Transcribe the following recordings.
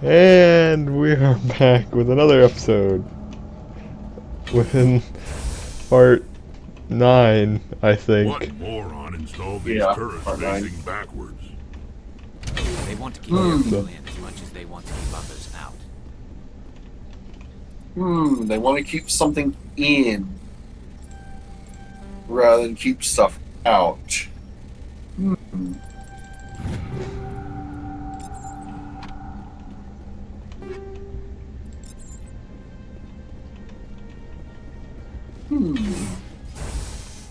And we are back with another episode. Within part 9, I think. What moron installed these Yeah, turrets part nine. facing backwards? They want to keep everyone in as much as they want to keep others out. They want to keep something in rather than keep stuff out.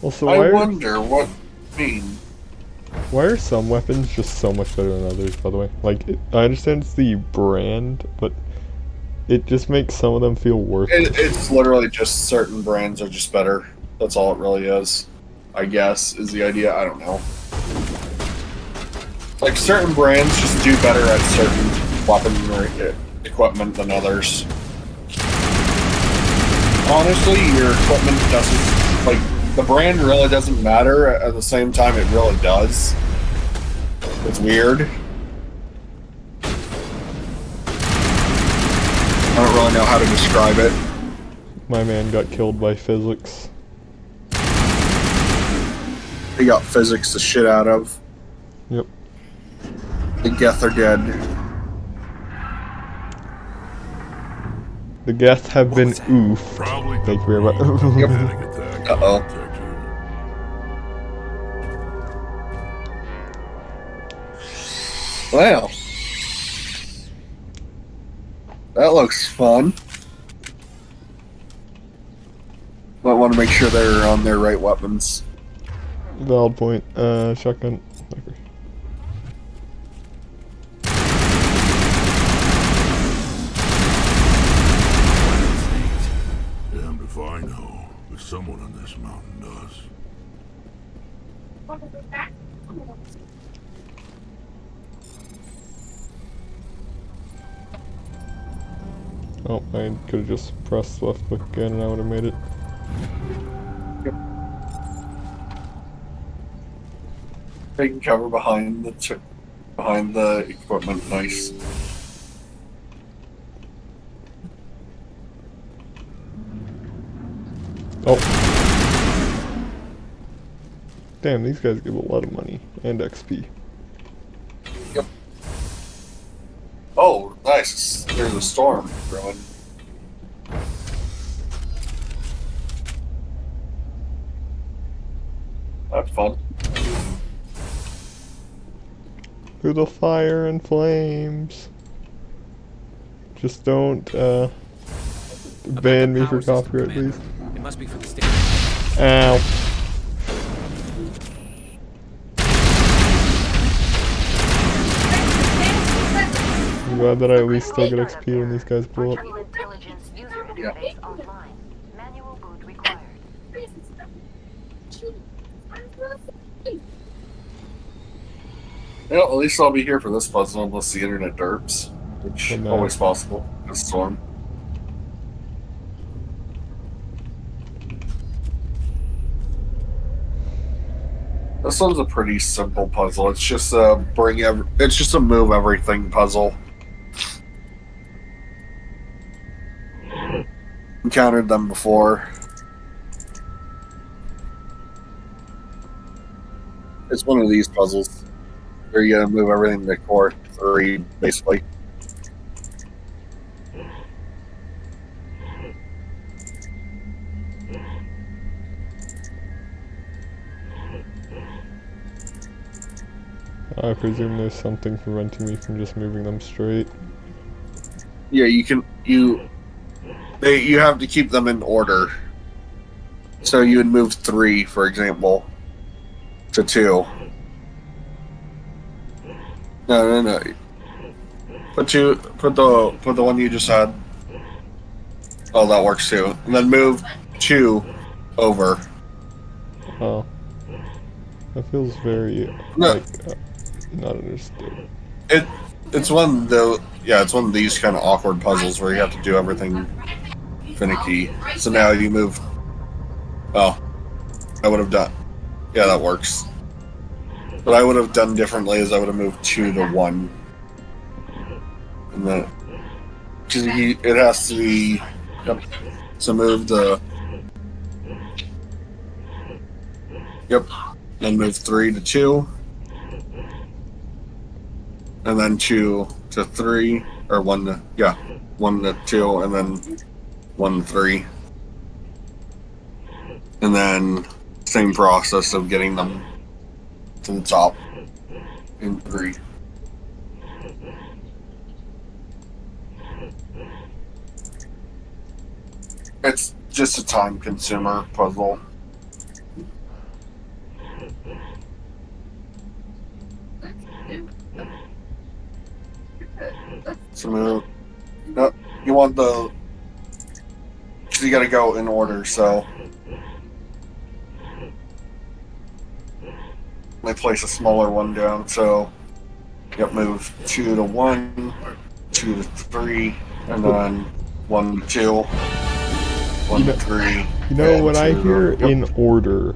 Also, I wonder what why are some weapons just so much better than others, by the way? Like, I understand it's the brand, but it just makes some of them feel worth it. It's literally just certain brands are just better. That's all it really is. I guess is the idea. I don't know. Like certain brands just do better at certain weapon or equipment than others. Honestly, your equipment doesn't, like, the brand really doesn't matter. At the same time, it really does. It's weird. I don't really know how to describe it. My man got killed by physics. They got physics the shit out of. Yep. The Geth are dead. The guests have been oof. Probably Thank you very much. panic attack. Uh-oh. Protect you. Wow. That looks fun. Might want to make sure they're on their right weapons. Valid point. Shotgun. Okay. Damned if I know, but someone on this mountain does. Oh, I could have just pressed left click again and I would have made it. Taking cover behind the equipment. Nice. Oh. Damn, these guys give a lot of money and XP. Yep. Oh, nice. There's a storm growing. That's fun. Through the fire and flames. Just don't, ban me for copyright, please. It must be for the station. Ow. I'm glad that I at least still get XP when these guys blow up. Yeah. Well, at least I'll be here for this puzzle unless the internet derps, which Oh, no. always possible. A storm. This one's a pretty simple puzzle. It's just a it's just a move everything puzzle. Encountered them before. It's one of these puzzles where you gotta move everything to core 3, basically. I presume there's something preventing me from just moving them straight. Yeah, you have to keep them in order. So you would move 3, for example, to 2. No. Put the one you just had. Oh, that works too. And then move 2 over. Oh. That feels very, No. like, not understood. It's one it's one of these kind of awkward puzzles where you have to do everything finicky. So now you move. Oh, I would have done. Yeah, that works. What I would have done differently is I would have moved 2 to 1. And then, because it has to be, yep. So move the, yep. Then move 3 to 2. And then 2 to 3, or 1 to, yeah, 1 to 2, and then 1 to 3. And then, same process of getting them to the top in 3. It's just a time consumer puzzle. So move. No, you want the. So you gotta go in order, so. Let me place a smaller one down, so. Yep, move 2 to 1, 2 to 3, and then 1 to 2. 1 to 3. You know, when I hear in order,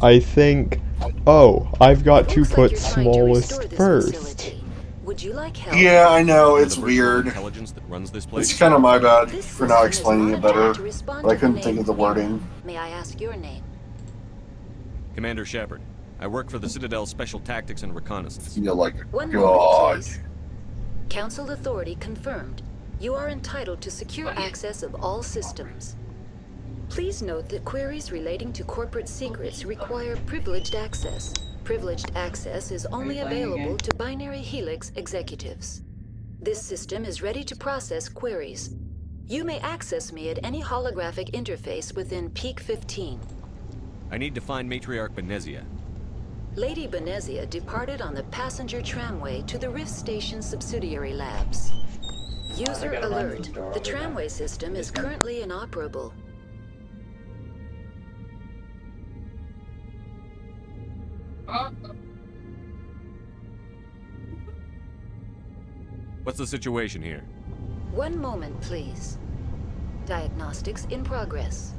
I think, oh, I've got to Looks like put you're trying to restore smallest this first. facility. Would you like help? Yeah, I know, it's Universal weird. Intelligence that runs this place. It's kind of my bad This for not system is explaining it monitored better. to respond But I to couldn't the think of name the wording. May I ask your name? Commander Shepard. I work for the Citadel Special Tactics and Reconnaissance. Feel like a One god. moment, please. Council authority confirmed. You are entitled to secure access of all systems. Please note that queries relating to corporate secrets require privileged access. Privileged access is only available to Binary Helix executives. This system is ready to process queries. You may access me at any holographic interface within Peak 15. I need to find Matriarch Benezia. Lady Benezia departed on the passenger tramway to the Rift Station subsidiary labs. User alert. The tramway system is currently inoperable. What's the situation here? One moment, please. Diagnostics in progress.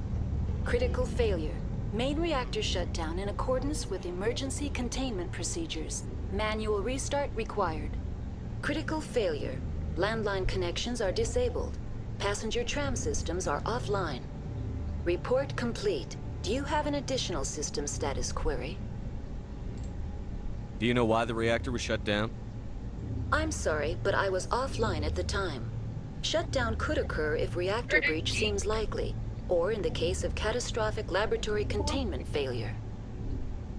Critical failure. Main reactor shut down in accordance with emergency containment procedures. Manual restart required. Critical failure. Landline connections are disabled. Passenger tram systems are offline. Report complete. Do you have an additional system status query? Do you know why the reactor was shut down? I'm sorry, but I was offline at the time. Shutdown could occur if reactor breach seems likely, or in the case of catastrophic laboratory containment failure.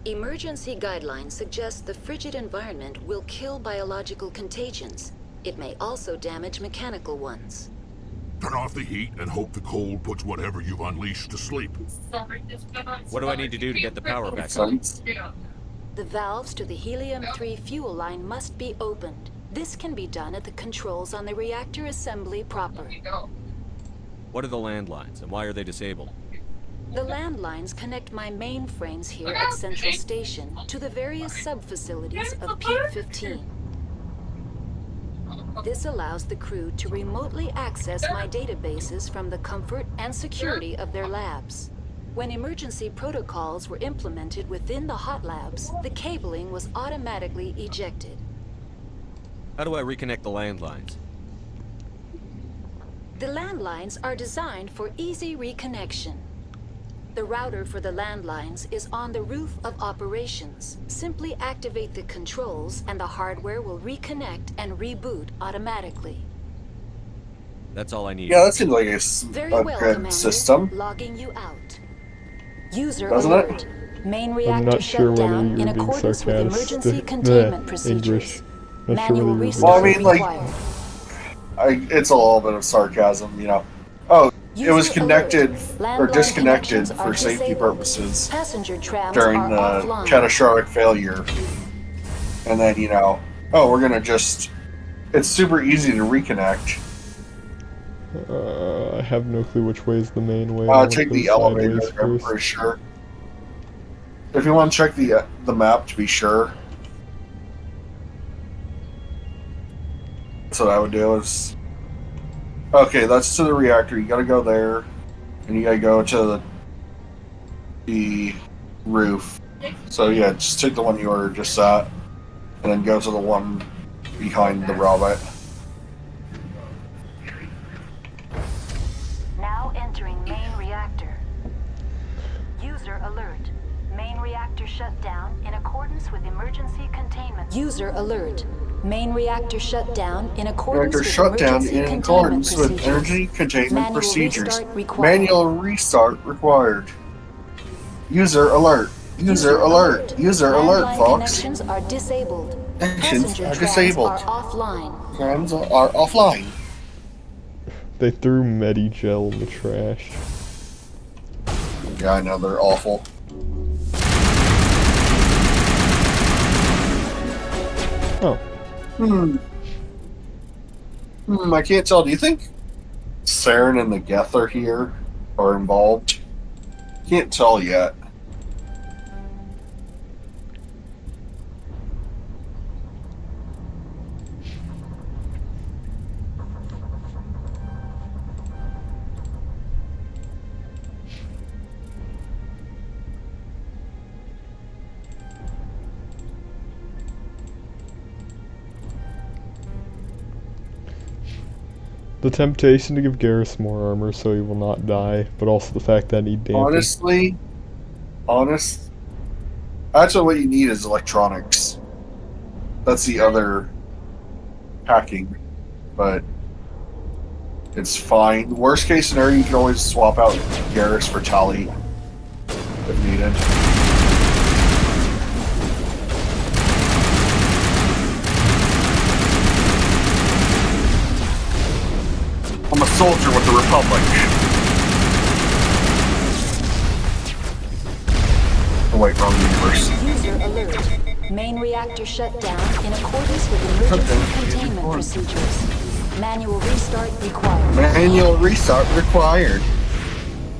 Emergency guidelines suggest the frigid environment will kill biological contagions. It may also damage mechanical ones. Turn off the heat and hope the cold puts whatever you've unleashed to sleep. What do I need to do to get the power back on? Sense. The valves to the helium-3 fuel line must be opened. This can be done at the controls on the reactor assembly proper. What are the landlines, and why are they disabled? The landlines connect my mainframes here at Central Station to the various sub-facilities of Peak 15. This allows the crew to remotely access my databases from the comfort and security of their labs. When emergency protocols were implemented within the hot labs, the cabling was automatically ejected. How do I reconnect the landlines? The landlines are designed for easy reconnection. The router for the landlines is on the roof of operations. Simply activate the controls and the hardware will reconnect and reboot automatically. That's all I need. Yeah, that seems like Very a well, good Commander. system. Logging you out. User Doesn't alert. it? Main I'm reactor not sure shut whether down you're in being accordance with sarcastic. emergency containment English. procedures. Not sure Manual whether you're restart Well, I mean, like- required. It's a little bit of sarcasm, you know. Oh, it was User connected alert. or Landline disconnected connections for are safety disabled. purposes Passenger trams during are the offline. catastrophic failure. And then, you know, oh, we're gonna just. It's super easy to reconnect. I have no clue which way is the main way. I wanna Take go the elevator, sideways I'm first. pretty sure. If you want to check the map to be sure. That's what I would do is. Okay, that's to the reactor. You gotta go there. And you gotta go to the roof. So yeah, just take the one you were just at. And then go to the one behind the robot. shut down in accordance with emergency containment. User alert. Main reactor shut down in accordance Reactor with shut down emergency in containment accordance with procedures. energy containment Manual procedures. restart required. Manual restart required. User alert. User alert. User alert, Landline Fox. connections are disabled. Connections Passenger are trams disabled. are offline. Trams are offline. They threw Medigel in the trash. Yeah, I know, they're awful. Oh, I can't tell. Do you think Saren and the Geth are here? Are involved? Can't tell yet. the temptation to give Garrus more armor so he will not die, but also the fact that he dampened. Actually, what you need is electronics. That's the other hacking, but it's fine. Worst case scenario, you can always swap out Garrus for Tali if needed. I'm a soldier with the Republic. Oh wait, wrong universe. User alert. Main reactor shut down in accordance with emergency containment procedures. Manual restart required. Manual restart required.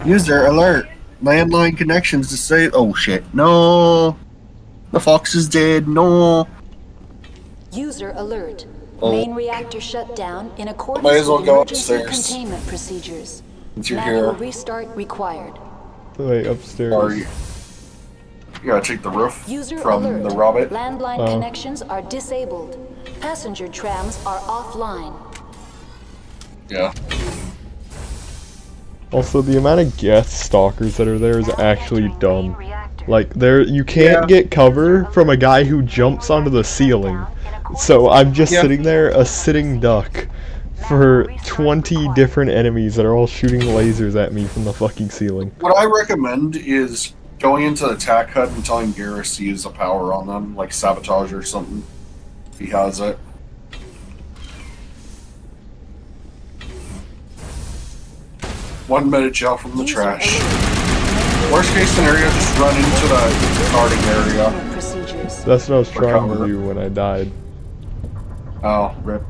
User alert. Landline connections to say. Oh shit. No. The Fox is dead. No. User alert. Oh. Main reactor shut down in accordance Might as well with go emergency upstairs. containment procedures. Since you're Manual here. restart required. Wait, upstairs. Sorry. You gotta take the roof User from alert. the Robbit. Landline Oh. connections are disabled. Passenger trams are offline. Yeah. Also, the amount of Geth stalkers that are there is actually Entering dumb. main reactor. Like, you can't Yeah. get cover from a guy who jumps onto the ceiling. So I'm just Yeah. sitting there, a sitting duck, for 20 different enemies that are all shooting lasers at me from the fucking ceiling. What I recommend is going into the attack hut and telling Garrus to use the power on them, like sabotage or something, if he has it. One Medigel from the User trash. alert. Worst case scenario, just run into the guarding area. Containment procedures. That's what I was trying to Recover. do when I died. Oh, rip.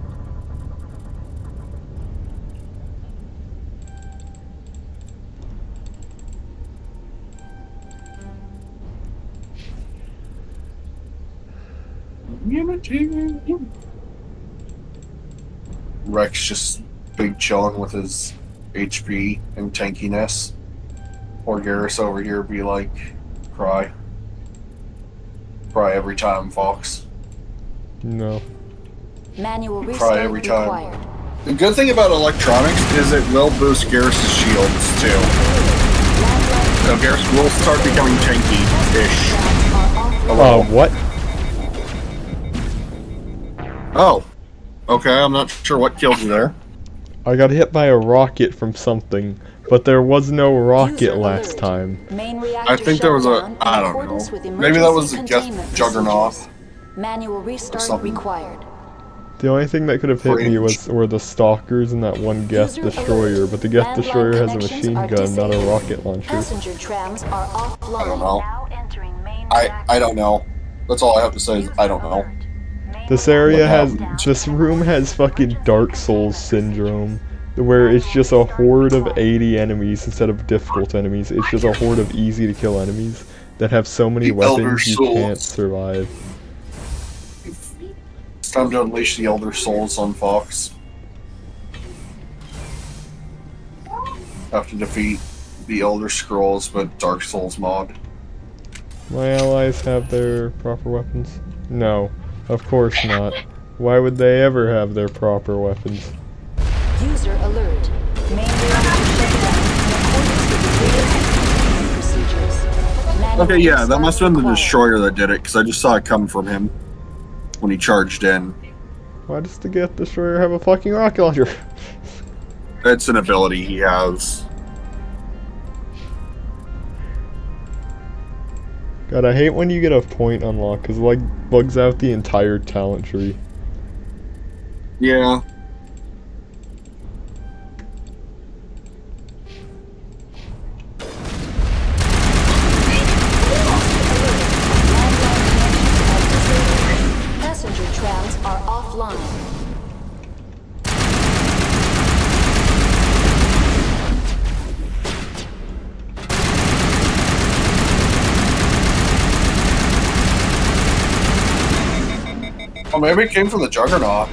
Rex just big chilling with his HP and tankiness. Or Garrus over here be like, cry. Cry every time, Fox. No. Manual Try restart every time. required. The good thing about electronics is it will boost Garrus' shields too. So Garrus will start becoming tanky-ish. What? Oh. Okay, I'm not sure what killed you there. I got hit by a rocket from something, but there was no rocket User last alert. time. Main reactor I think there was a- shut down in I don't accordance know. with Maybe that was emergency a Geth containment Juggernaut. procedures. Manual restart something. required. The only thing that could have hit me were the stalkers and that one Geth User destroyer, alert. but the Geth Landline destroyer has a connections machine are gun, not a disabled. rocket launcher. Passenger trams are offline. I don't know. Now entering main I reactor. don't know. That's all I have to say is User I don't know. alert. Main This area What has, happened? this room has fucking Dark Souls syndrome, where it's just a horde of 80 enemies instead of difficult enemies. It's just a horde of easy to kill enemies that have so many The Elder weapons you Souls. can't survive. It's time to unleash the Elder Souls on Fox. Have to defeat the Elder Scrolls, but Dark Souls mod. My allies have their proper weapons? No, of course not. Why would they ever have their proper weapons? User alert. Main reactor shut down in accordance with emergency containment procedures. Okay, yeah, that must have been the destroyer that did it, because I just saw it come from him when he charged in. Why does the Geth Destroyer have a fucking rocket launcher? It's an ability he has. God, I hate when you get a point unlocked, because it, like, bugs out the entire talent tree. Yeah. Passenger trams are offline. Oh, maybe it came from the Juggernaut.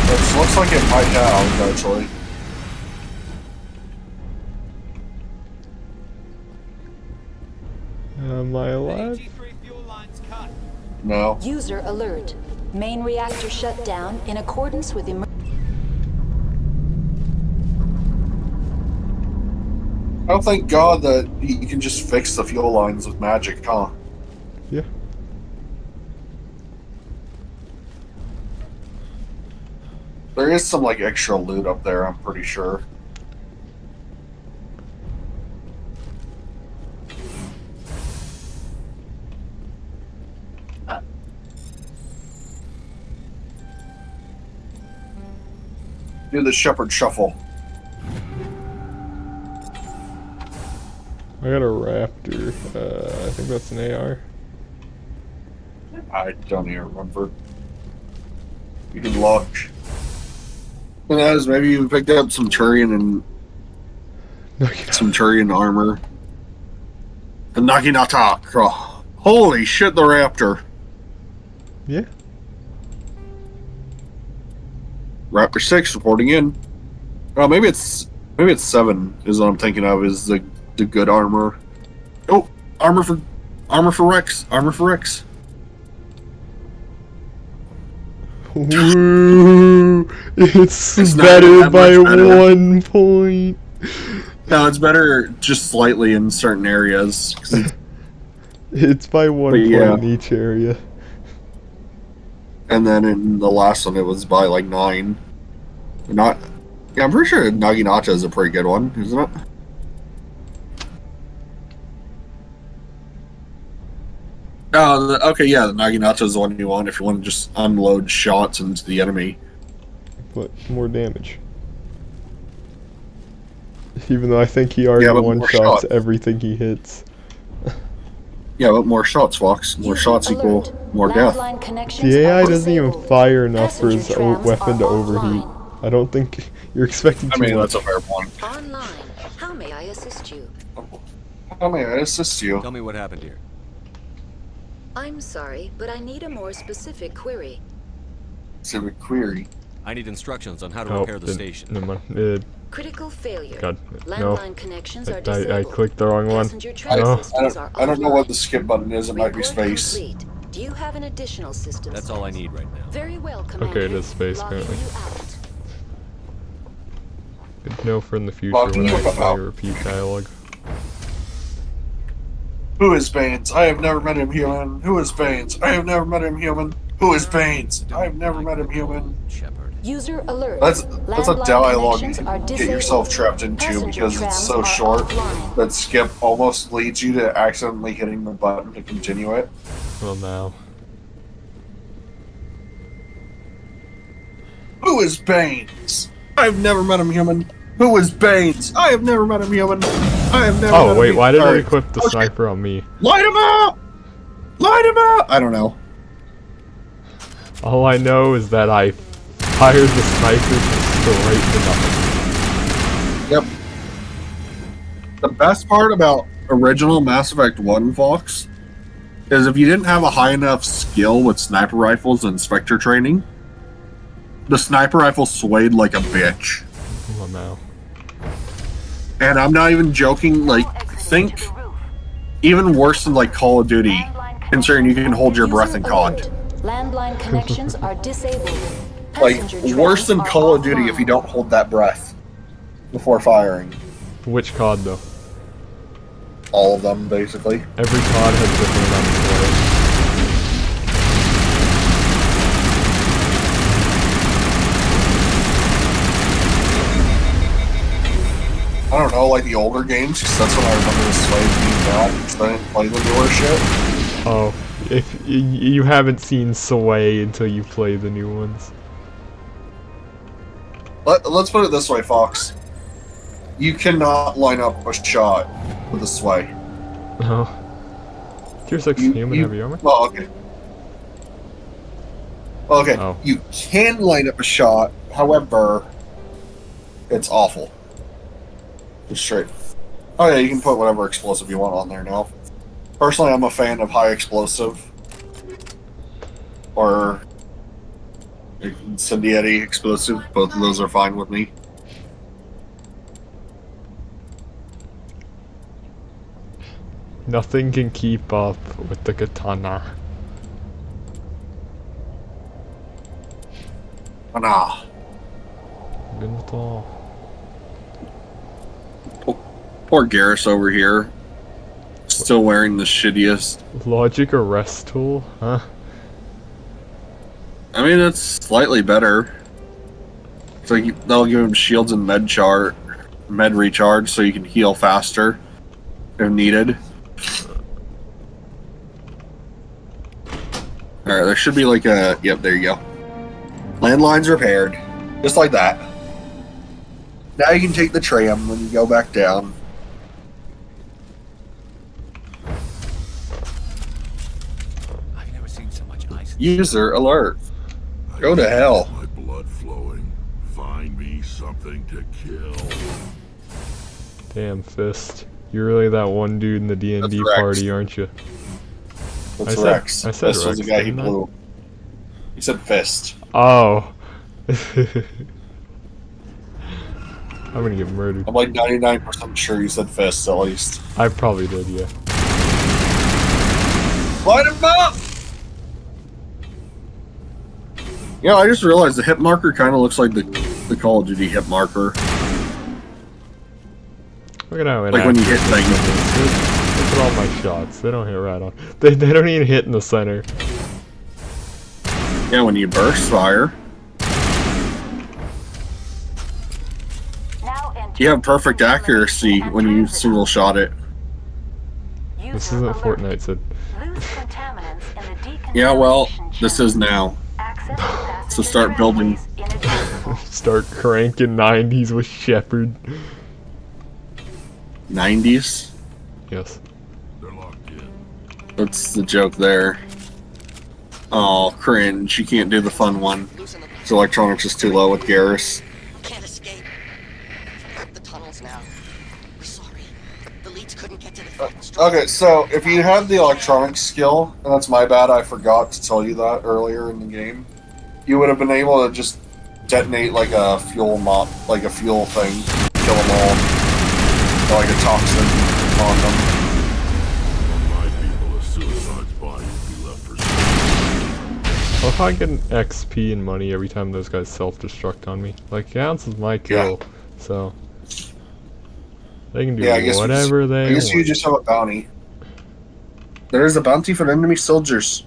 It looks like it might have, actually. Am I alive? No. User alert. Main reactor shut down in accordance with Oh, thank God that you can just fix the fuel lines with magic, huh? Yeah. There is some, like, extra loot up there, I'm pretty sure. Do the Shepherd Shuffle. I got a Raptor. I think that's an AR. I don't even remember. You can look. And as maybe you picked up some Turian and some Turian armor. The Naginata. Oh, holy shit, the Raptor. Yeah. Raptor 6 reporting in. Oh, maybe it's 7 is what I'm thinking of, is the good armor. Oh, armor for Rex. Armor for Rex. Ooh, it's It's not better that by much better. 1 point. No, it's better just slightly in certain areas. 'Cause It's by 1 But point yeah. in each area. And then in the last one, it was by like 9. Not. Yeah, I'm pretty sure Naginata is a pretty good one, isn't it? Oh, okay, yeah, the Naginata is the one you want if you want to just unload shots into the enemy. But more damage. Even though I think he already Yeah, but more one-shots shots. everything he hits. Yeah, but more shots, Fox. More User shots equal alert. more death. Landline connections The AI are doesn't even disabled. fire enough for his Passenger trams weapon to are overheat. offline. I don't think you're expecting I too mean, much. that's a fair point. Online. How may I assist you? How may I assist you? Tell me what happened here. I'm sorry, but I need a more specific query. Civic query. I need instructions on how to Oh, repair the then- station. never mind. Critical failure. God, no. Landline connections are I disabled. clicked the wrong one. Passenger tram No. systems are I don't know what offline. the skip button is. It might be Report space. complete. Do you have an additional system? That's all I need right now. Very well, Commander. Okay, it is space, Locking apparently. you out. Good to know for in the future Lock when you I out. repeat dialogue. Who is Baines? I have never met him human. Who is Baines? I have never met him human. Who is Baines? I have never met him human. Shepard. User alert. That's a Landline dialogue you connections can are get disabled. yourself trapped into Passenger because it's trams so are short offline. that skip almost leads you to accidentally hitting the button to continue it. Well, now. Who is Baines? I've never met him human. Who is Baines? I have never met him human. I have never met Oh, him wait, human. why did Sorry. it equip the Oh, shit. sniper on me? Light him out! Light him out! I don't know. All I know is that I fired the sniper straight to nothing. Yep. The best part about original Mass Effect 1, Fox, is if you didn't have a high enough skill with sniper rifles and Spectre training, the sniper rifle swayed like a bitch. Well, now. And I'm not even joking, like, think even worse than like Call of Duty, considering you can hold your breath in User COD. alert. Landline connections are disabled. Like, Passenger worse trams than are Call of Duty if offline. you don't hold that breath. before firing. Which COD though? All of them, basically. Every COD has different amount of I don't know, like the older games, 'cause that's when I remember the Slave being bad, because I didn't play the newer shit. Oh, if you haven't seen Sway until you play the new ones. Let's put it this way, Fox. You cannot line up a shot with a Sway. Oh. Tier 6 human heavy armor? Well, okay. Okay, Oh. you can line up a shot, however, it's awful. Just straight. Oh yeah, you can put whatever explosive you want on there now. Personally, I'm a fan of high explosive. Or incendiary explosive. Both of those are fine with me. Nothing can keep up with the katana. Nah. Good with all. Poor Garrus over here. Still wearing the shittiest. Logic arrest tool? Huh? I mean, it's slightly better. It's like they'll give him shields and med recharge, so you can heal faster if needed. Alright, there should be like a... Yep, there you go. Landlines repaired. Just like that. Now you can take the tram when you go back down. I've never seen so much ice. User alert. Go to hell. My blood flowing. Find me something to kill. Damn, Fist. You're really that one dude in the D&D That's Rex. party, aren't you? That's I said- Rex. I said Fist was the Rex, guy he didn't I? blew. He said Fist. Oh. I'm gonna get murdered. I'm like 99% sure you said Fist, at least. I probably did, yeah. Light him up! Yeah, I just realized the hit marker kind of looks like the Call of Duty hit marker. Look at how Like when you hit things. Look at all my shots. They don't hit right on. They don't even hit in the center. Yeah, when you burst fire. Now enter You have perfect accuracy when you single shot it. This User isn't alert. Fortnite, Sid. Loose contaminants in the decontamination Yeah, well, this chamber. is now. Access to passenger So start building. tramways inaccessible. Start cranking 90s with Shepard. 90s? Yes. They're locked in. That's the joke there. Oh, cringe. You can't do the fun one. His electronics is too low with Garrus. Can't escape. The tunnels now. We're sorry. The leads couldn't get to the Okay, so if you have the electronics skill, and that's my bad, I forgot to tell you that earlier in the game, you would have been able to just detonate like a fuel like a fuel thing, kill them all, or like a toxin on them. On my people, a suicide's body will be left for Well, if I get an XP and money every time those guys self-destruct on me, like, counts as my kill, so they can do Yeah, I guess whatever they I guess you want. just have a bounty. There is a bounty for enemy soldiers.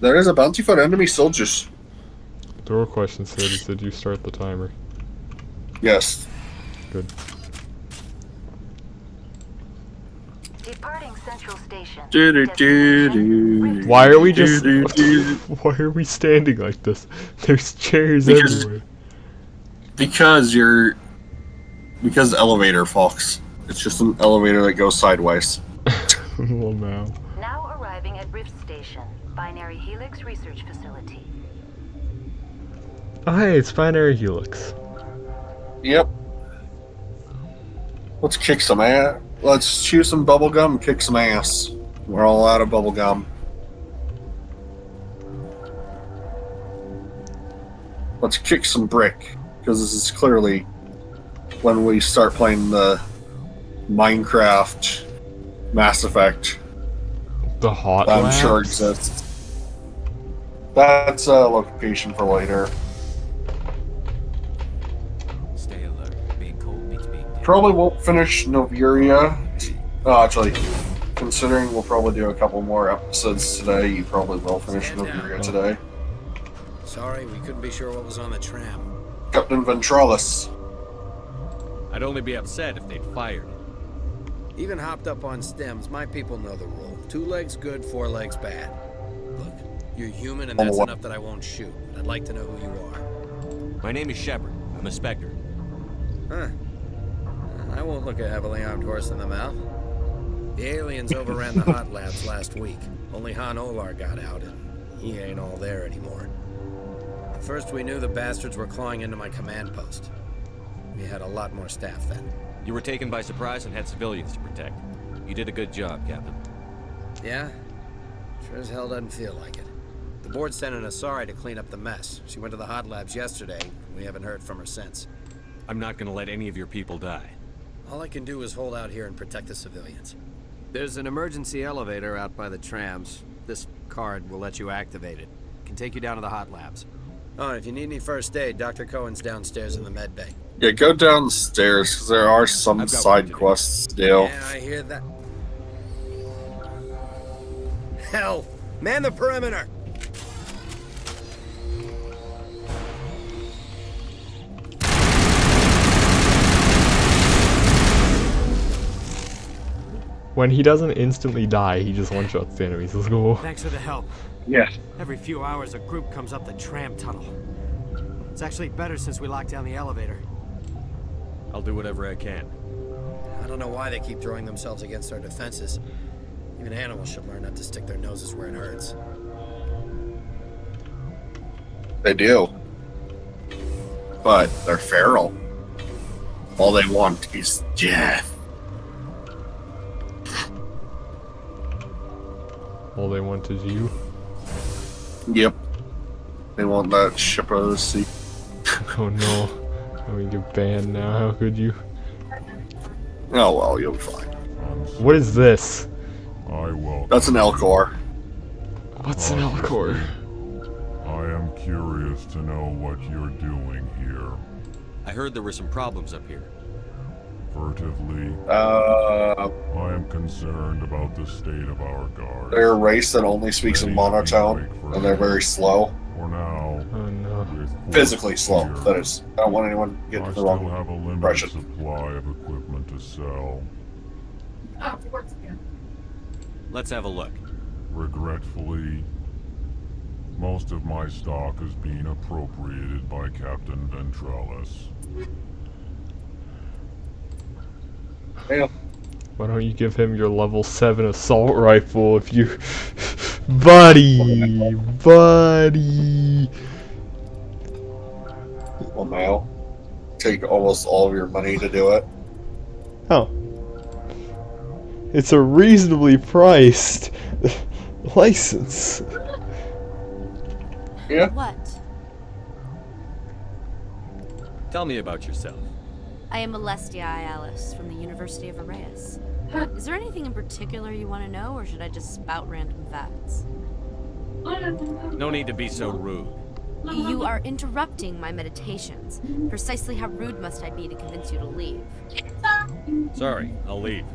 There is a bounty for enemy soldiers. The real question, Sid, is did you start the timer? Yes. Good. Departing Central Station. Do-do-do-do. Why are we just... Do-do-do. Why are we standing like this? There's chairs Because- everywhere. Because elevator, Fox. It's just an elevator that goes sideways. Well, now. Now arriving at Rift Station, Binary Helix Research Facility. Oh, hey, it's Binary Helix. Yep. Let's kick some ass. Let's chew some bubble gum and kick some ass. We're all out of bubble gum. Let's kick some brick. Because this is clearly when we start playing the Minecraft Mass Effect The hot I'm sure labs? exists. That's a location for later. Stay alert. Being cold means being dead. Probably won't finish Noveria. Oh, actually, considering we'll probably do a couple more episodes today, you probably will finish Stand down. Noveria today. Sorry, we couldn't be sure what was on the tram. Captain Ventralis. I'd only be upset if they'd fired. Even hopped up on stems, my people know the rule. 2 legs good, 4 legs bad. Look, you're human and that's what? enough that I won't shoot. But I'd like to know who you are. My name is Shepard. I'm a Spectre. Huh. I won't look a heavily armed horse in the mouth. The aliens overran the hot labs last week. Only Han Olar got out, and he ain't all there anymore. At first we knew the bastards were clawing into my command post. We had a lot more staff then. You were taken by surprise and had civilians to protect. You did a good job, Captain. Yeah? Sure as hell doesn't feel like it. The board sent an Asari to clean up the mess. She went to the hot labs yesterday. We haven't heard from her since. I'm not gonna let any of your people die. All I can do is hold out here and protect the civilians. There's an emergency elevator out by the trams. This card will let you activate it. Can take you down to the hot labs. Oh, and if you need any first aid, Dr. Cohen's downstairs in the med bay. Yeah, go downstairs, because there are some I've got work side to do. quests still. Yeah, I hear that. Hell! Man the perimeter! When he doesn't instantly die, he just one-shots the enemies. Let's go. Thanks for the help. Yeah. Every few hours, a group comes up the tram tunnel. It's actually better since we locked down the elevator. I'll do whatever I can. I don't know why they keep throwing themselves against our defenses. Even animals should learn not to stick their noses where it hurts. They do. But they're feral. All they want is death. All they want is you. Yep. They want that ship of the sea. Oh no. Oh, we get banned now. How could you? Oh well, you'll be fine. What is this? I will. That's an Elcor. What's an Alcor? I am curious to know what you're doing here. I heard there were some problems up here. Furtively, Uh, I am concerned about the state of our guard. they're a race that only speaks in monotone, and they're very slow. For now, Oh no. with Physically slow, here, that is. I don't want anyone to get I the still wrong have a limited impression. supply of equipment to sell. Let's have a look. Regretfully, most of my stock is being appropriated by Captain Ventralis. Yeah. Why don't you give him your level 7 assault rifle if you... Buddy! Buddy! Well, now, take almost all of your money to do it. Oh. It's a reasonably priced license. Yeah. What? Tell me about yourself. I am Alestia Alice from the University of Arrayas. Is there anything in particular you want to know, or should I just spout random facts? No need to be so rude. You are interrupting my meditations. Precisely how rude must I be to convince you to leave? Sorry, I'll leave.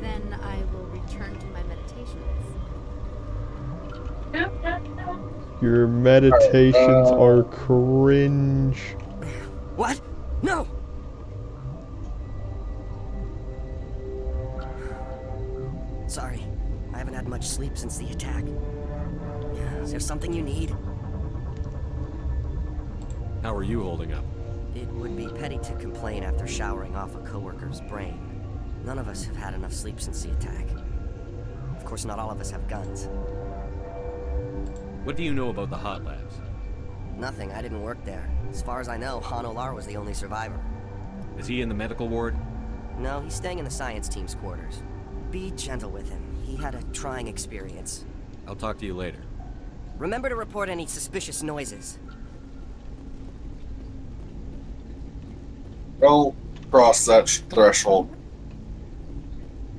Then I will return to my meditations. Your meditations are cringe. What? No! Sorry, I haven't had much sleep since the attack. Is there something you need? How are you holding up? It would be petty to complain after showering off a coworker's brain. None of us have had enough sleep since the attack. Of course, not all of us have guns. What do you know about the hot labs? Nothing, I didn't work there. As far as I know, Han Olar was the only survivor. Is he in the medical ward? No, he's staying in the science team's quarters. Be gentle with him. He had a trying experience. I'll talk to you later. Remember to report any suspicious noises. Don't cross that threshold.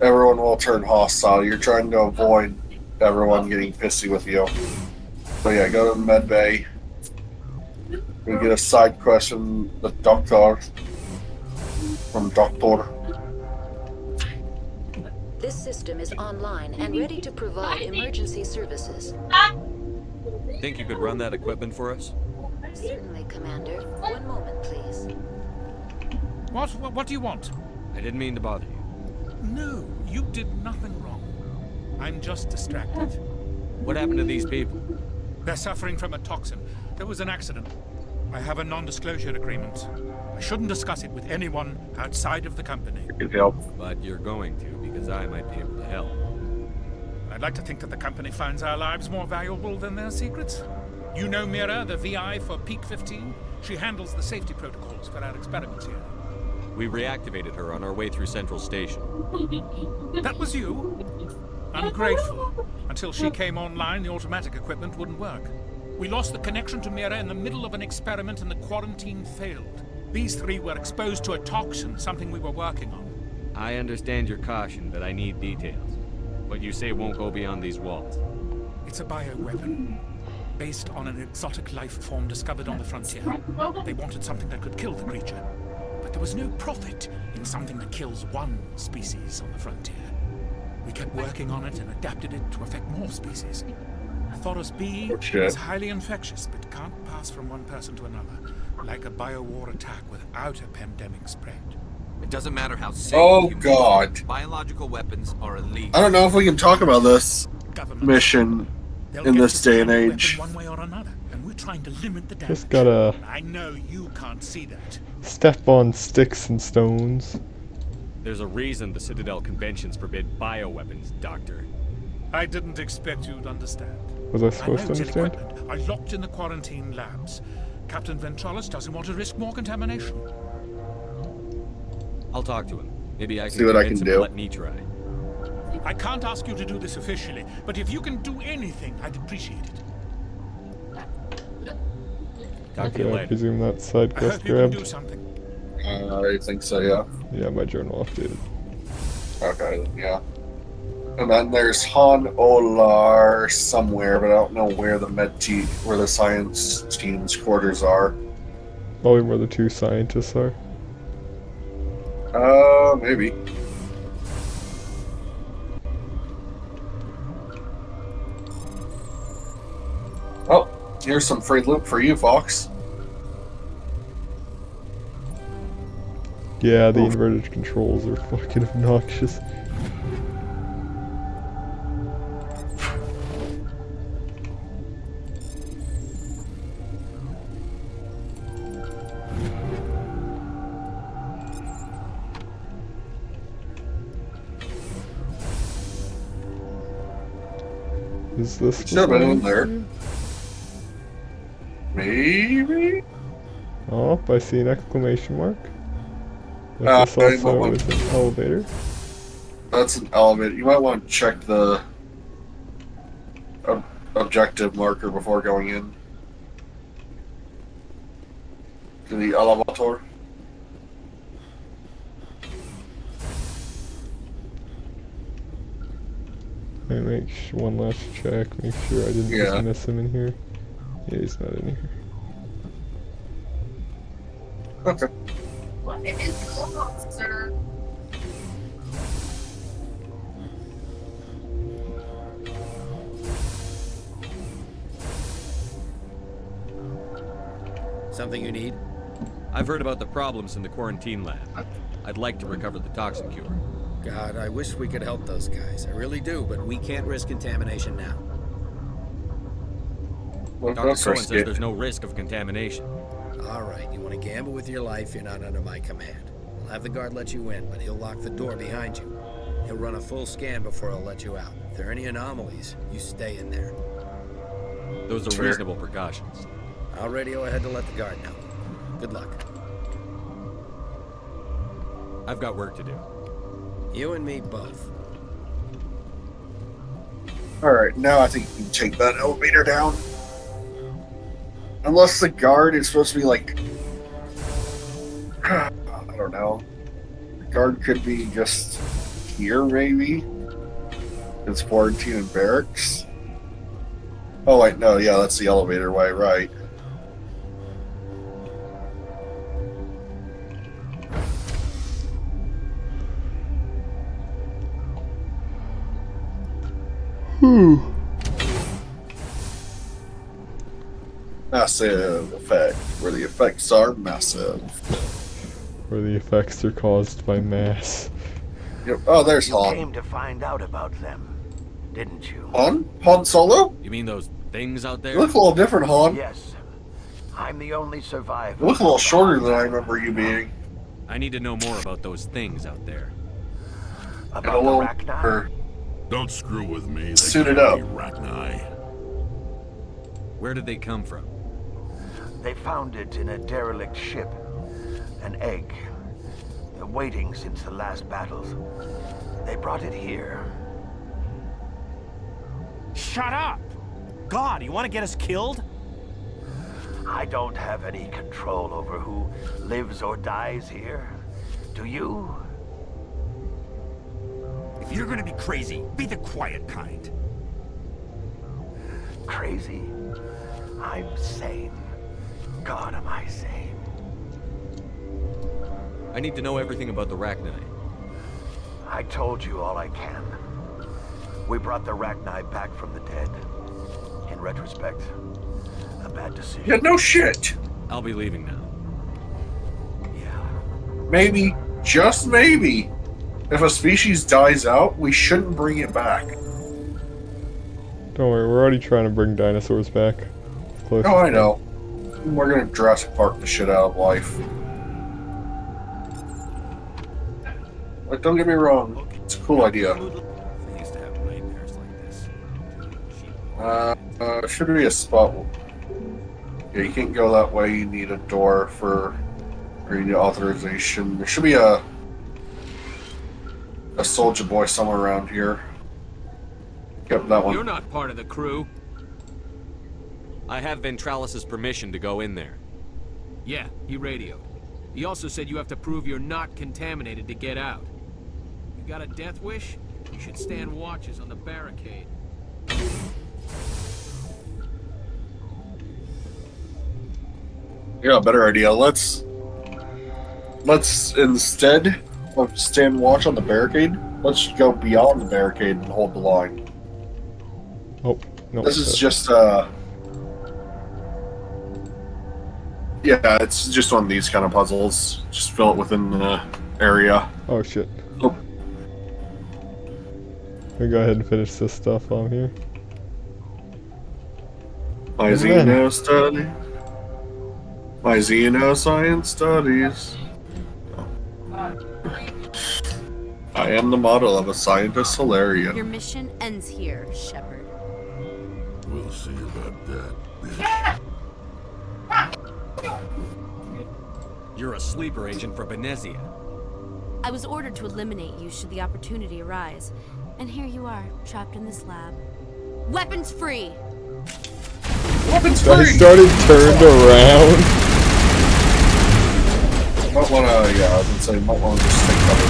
everyone will turn hostile. You're trying to avoid everyone getting pissy with you. So yeah, go to the med bay. We get a side quest from the doctor. This system is online and ready to provide emergency services. Think you could run that equipment for us? Certainly, Commander. One moment, please. What do you want? I didn't mean to bother you. No, you did nothing wrong. I'm just distracted. What happened to these people? They're suffering from a toxin. There was an accident. I have a non-disclosure agreement. I shouldn't discuss it with anyone outside of the company. Good help. But you're going to, because I might be able to help. I'd like to think that the company finds our lives more valuable than their secrets. You know Mira, the VI for Peak 15? She handles the safety protocols for our experiments here. We reactivated her on our way through Central Station. That was you? Ungrateful. Until she came online, the automatic equipment wouldn't work. We lost the connection to Mira in the middle of an experiment and the quarantine failed. These three were exposed to a toxin, something we were working on. I understand your caution, but I need details. What you say won't go beyond these walls. It's a bioweapon, based on an exotic life form discovered on the frontier. They wanted something that could kill the creature, but there was no profit in something that kills one species on the frontier. We kept working on it and adapted it to affect more species. Thoros B is highly infectious, but can't pass from one person to another, like a biowar attack without a pandemic spread. It doesn't matter how safe. Oh God! Biological weapons are illegal. I don't know if we can talk about this mission in this day and age. One way or another, and we're trying to limit the damage. Just gotta I know you can't see that. step on sticks and stones. There's a reason the Citadel conventions forbid bioweapons, Doctor. I didn't expect you'd understand. Was I supposed to understand? Equipment are locked in the quarantine labs. Captain Ventralis doesn't want to risk more contamination. I'll talk to him. Maybe I can see what I convince can him to do. let me try. I can't ask you to do this officially, but if you can do anything, I'd appreciate it. Talk to you Okay, I later. presume that side I quest hope you can do grabbed. something. I think so, yeah. Yeah, my journal updated. Okay, yeah. And then there's Han Olar somewhere, but I don't know where where the science team's quarters are. Probably where the two scientists are. Maybe. Oh, here's some free loot for you, Fox. Yeah, the inverted controls are fucking obnoxious. Is this Should have been in there. Maybe? Oh, I see an exclamation mark. Is I this also might want- with an elevator? That's an elevator. You might want to check the objective marker before going in. To the elevator. I make one last check, make sure I didn't Yeah. just miss him in here. Yeah, he's not in here. Okay. Sir. Something you need? I've heard about the problems in the quarantine lab. I'd like to recover the toxin cure. God, I wish we could help those guys. I really do, but we can't risk contamination now. Well, Dr. that's Cohen risky. says there's no risk of contamination. All right, you want to gamble with your life, you're not under my command. I'll have the guard let you in, but he'll lock the door behind you. He'll run a full scan before he'll let you out. If there are any anomalies, you stay in there. Those are Sure. reasonable precautions. I'll radio ahead to let the guard know. Good luck. I've got work to do. You and me both. Alright, now I think you can take that elevator down. Unless the guard is supposed to be like... I don't know. The guard could be just here, maybe? It's quarantine and barracks? Oh, wait, no, yeah, that's the elevator way, right. Massive effect, where the effects are massive. Where the effects are caused by mass. Yep. Oh, there's You Han. came to find out about them, didn't you? Han? Han Solo? You mean those things out there? You look a little different, Han. Yes. I'm the only survivor. You look a little shorter than I remember you being. I need to know more about those things out there. And a little Don't screw with me. They suited can't up. be Rachni. Where did they come from? They found it in a derelict ship. An egg. Waiting since the last battles. They brought it here. Shut up! God, you want to get us killed? I don't have any control over who lives or dies here. Do you? If you're gonna be crazy, be the quiet kind. Crazy? I'm sane. God, am I sane? I need to know everything about the Rachni. I told you all I can. We brought the Rachni back from the dead. In retrospect, a bad decision. Yeah, no shit. I'll be leaving now. Maybe, just maybe, if a species dies out, we shouldn't bring it back. Don't worry, we're already trying to bring dinosaurs back. Close Oh, I know. We're gonna Jurassic Park the shit out of life. Like, don't get me wrong, it's a cool idea. I used to have nightmares like this. Should be a spot. Yeah, you can't go that way. You need a door for, or you need authorization. There should be a soldier boy somewhere around here. Yep, that one. You're not part of the crew. I have Ventralis's permission to go in there. Yeah, he radioed. He also said you have to prove you're not contaminated to get out. You got a death wish? You should stand watches on the barricade. Yeah, better idea. Let's instead of stand watch on the barricade, let's go beyond the barricade and hold the line. Oh, no. This is just yeah, it's just one of these kind of puzzles. Just fill it within the area. Oh shit. Oh. We go ahead and finish this stuff while I'm here. My Xeno study. My Xeno science studies. I am the model of a scientist Solarian. Your mission ends here, Shepard. We'll see about that, bitch. You're a sleeper agent for Benezia. I was ordered to eliminate you should the opportunity arise. And here you are, trapped in this lab. Weapons free! Weapons I free! started turned around. Might wanna, yeah, I was gonna say, might wanna just think about it.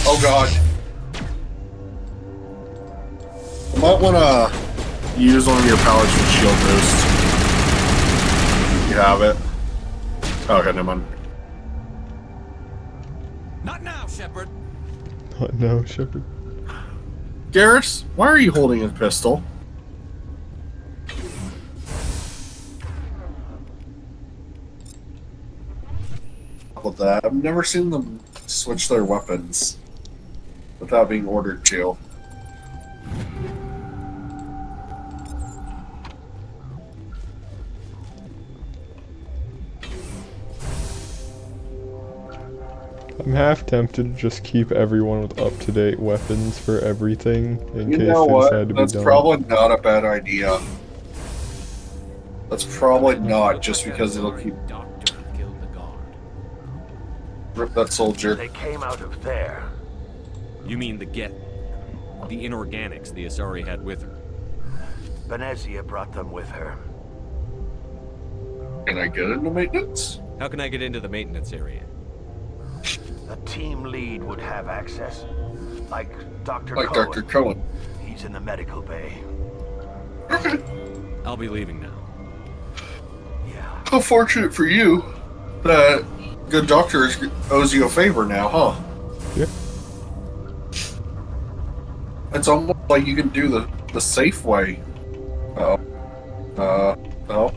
Oh god. You might wanna use one of your powers for shield boost. You have it. Oh, okay, never mind. Not now, Shepard. Oh, no, Shepard. Garrus, why are you holding a pistol? With that, I've never seen them switch their weapons without being ordered to. I'm half tempted to just keep everyone with up-to-date weapons for everything in You case know this what? had to be That's done. probably not a bad idea. That's probably not, just because it'll keep... Rip that soldier. They came out of there. You mean the Get? The inorganics the Asari had with her? Benezia brought them with her. Can I get into maintenance? How can I get into the maintenance area? A team lead would have access. Like Dr. Like Cohen. Dr. Cohen. He's in the medical bay. Okay. I'll be leaving now. How fortunate for you that good doctor owes you a favor now, huh? Yeah. It's almost like you can do the safe way. Oh. Oh.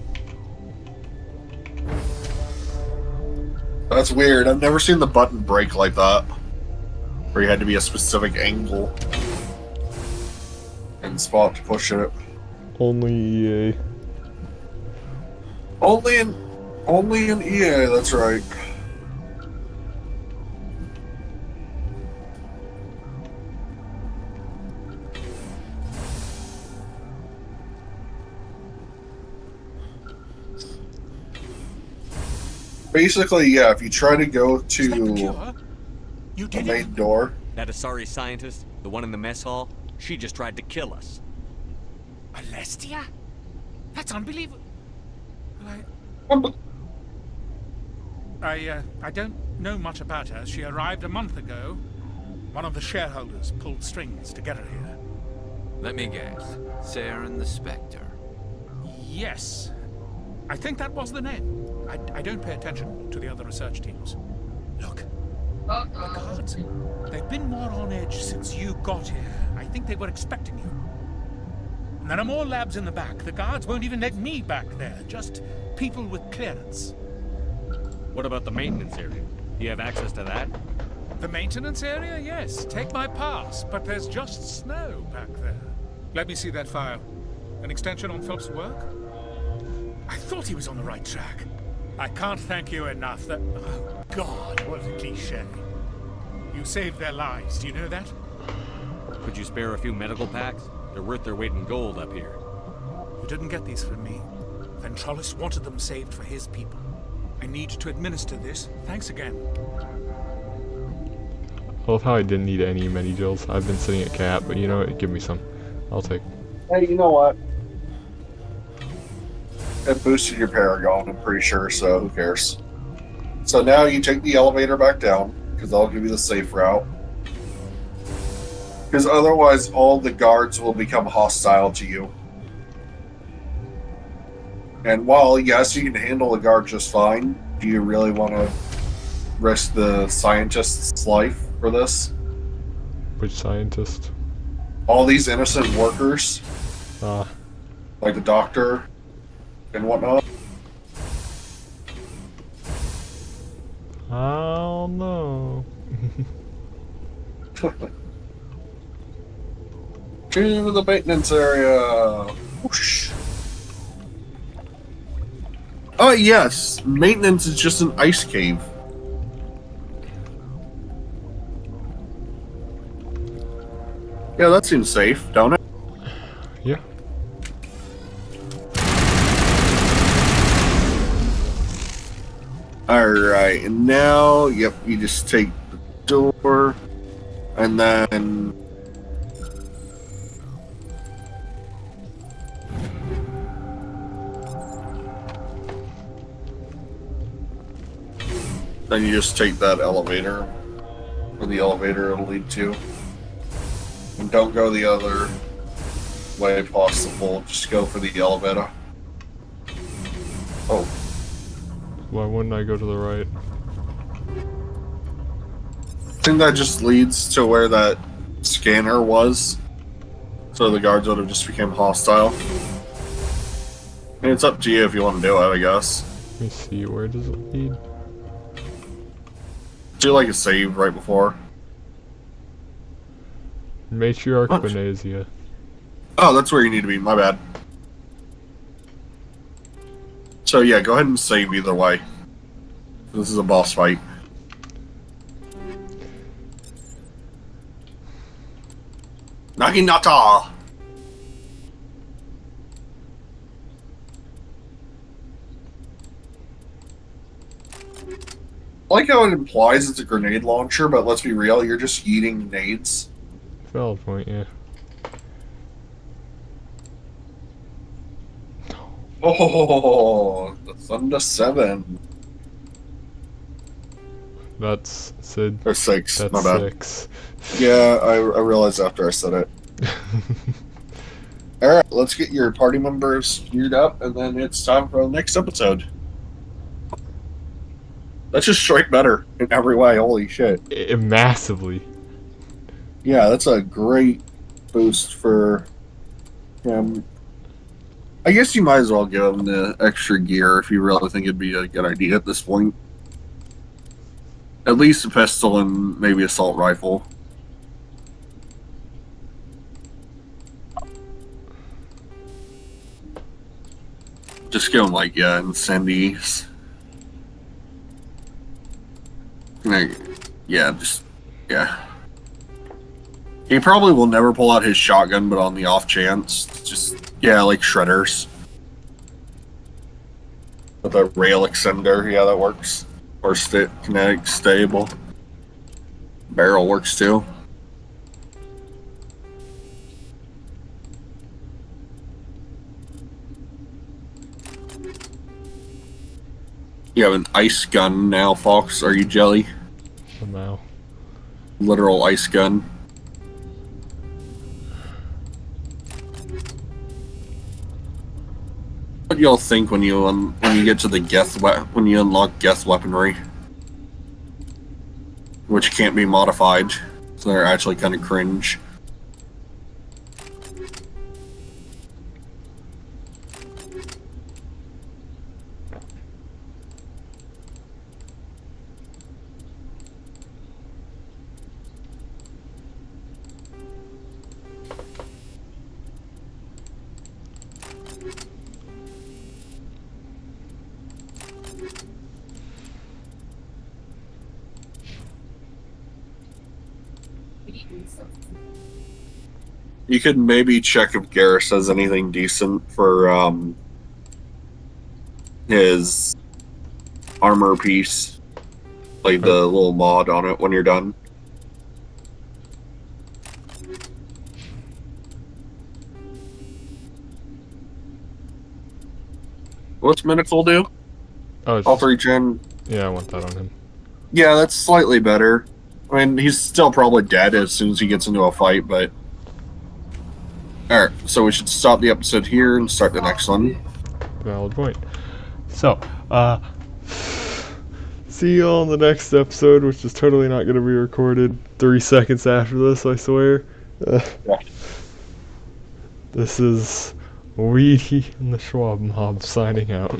That's weird. I've never seen the button break like that. Where you had to be a specific angle and spot to push it. Only EA. Only in EA, that's right. Basically, yeah, if you try to go to the main door. That Asari scientist, the one in the mess hall, she just tried to kill us. Alestia? That's unbelievable. I don't know much about her. She arrived a month ago. One of the shareholders pulled strings to get her here. Let me guess. Saren the Spectre. Yes. I think that was the name. I don't pay attention to the other research teams. Look. The guards. They've been more on edge since you got here. I think they were expecting you. And there are more labs in the back. The guards won't even let me back there. Just people with clearance. What about the maintenance area? Do you have access to that? The maintenance area? Yes. Take my pass. But there's just snow back there. Let me see that file. An extension on Phelps' work? I thought he was on the right track. I can't thank you enough. That... Oh, God, what a cliché. You saved their lives. Do you know that? Could you spare a few medical packs? They're worth their weight in gold up here. You didn't get these from me. Ventralis wanted them saved for his people. I need to administer this. Thanks again. I love how I didn't need any medi-gels. I've been sitting at cap, but you know what? Give me some. I'll take. Hey, you know what? It boosted your Paragon, I'm pretty sure, so who cares? So now you take the elevator back down, because I'll give you the safe route. Because otherwise all the guards will become hostile to you. And while, yes, you can handle the guard just fine, do you really want to risk the scientist's life for this? Which scientist? All these innocent workers. Like the doctor and whatnot. I don't know. To the maintenance area. Whoosh. Oh yes, maintenance is just an ice cave. Yeah, that seems safe, don't it? Yeah. Alright, and now, yep, you just take the door, and then... Then you just take that elevator, where the elevator will lead to. And don't go the other way possible, just go for the elevator. Oh. Why wouldn't I go to the right? I think that just leads to where that scanner was. So the guards would have just become hostile. I mean, it's up to you if you want to do it, I guess. Let me see, where does it lead? Do like a save right before. Matriarch Benazia. Oh, that's where you need to be, my bad. So yeah, go ahead and save either way. This is a boss fight. Naginata! I like how it implies it's a grenade launcher, but let's be real, you're just eating nades. Valid point, yeah. Oh, that's Thunder 7. That's Sid. Or 6. That's My bad. 6. Yeah, I realized after I said it. Alright, let's get your party members queued up, and then it's time for the next episode. That's just straight better in every way, holy shit. Massively. Yeah, that's a great boost for him. I guess you might as well give him the extra gear if you really think it'd be a good idea at this point. At least a pistol and maybe assault rifle. Just give him, like, yeah, incendies. Like, yeah, just, yeah. He probably will never pull out his shotgun, but on the off chance, just, yeah, like shredders. With a rail extender, yeah, that works. Or kinetic stable. Barrel works too. You have an ice gun now, Fox. Are you jelly? Somehow. Literal ice gun. What do y'all think when you get to the when you unlock Geth weaponry, which can't be modified, so they're actually kind of cringe. You could maybe check if Garrus has anything decent for his armor piece. Like the little mod on it when you're done. What's Miniful do? Oh, all 3 gen. Yeah, I want that on him. Yeah, that's slightly better. I mean, he's still probably dead as soon as he gets into a fight, but... Alright, so we should stop the episode here and start the next one. Valid point. So, see you all in the next episode, which is totally not going to be recorded 3 seconds after this, I swear. Yeah. This is Weedy and the Schwab Mob signing out.